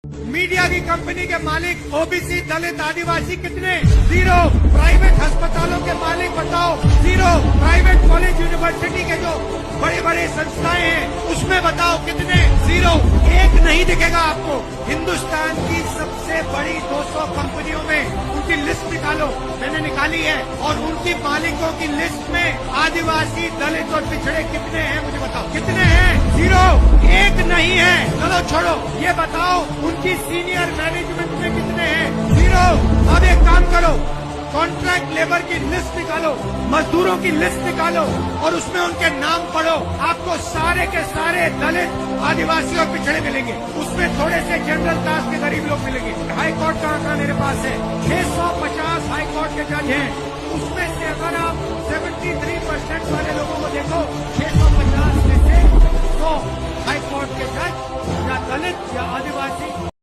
Media की company के मालिक ओबीसी, दलित, आदिवासी कितने? 0। प्राइवेट अस्पतालों के मालिक बताओ? 0। प्राइवेट कॉलेज यूनिवर्सिटी के जो बड़े बड़े संस्थाएं हैं उसमें बताओ कितने? 0। एक नहीं दिखेगा आपको। हिंदुस्तान की सबसे बड़ी 200 कंपनियों में उनकी लिस्ट निकालो, मैंने निकाली है, और उनकी मालिकों की लिस्ट में आदिवासी, दलित और पिछड़े कितने हैं मुझे बताओ? कितने हैं? 0। एक नहीं है। चलो छोड़ो, ये बताओ उनकी सीनियर मैनेजमेंट में कितने हैं? 0। अब एक काम करो, कॉन्ट्रैक्ट लेबर की लिस्ट निकालो, मजदूरों की लिस्ट निकालो और उसमें उनके नाम पढ़ो। आपको सारे के सारे दलित, आदिवासी और पिछड़े मिलेंगे। उसमें थोड़े से जनरल कास्ट के गरीब लोग मिलेंगे। हाई कोर्ट का आंकड़ा मेरे पास है, 650 हाई कोर्ट के जज हैं। उसमें से अगर आप 73% वाले लोगों को देखो, 650 में से 100 हाई कोर्ट के जज या दलित या आदिवासी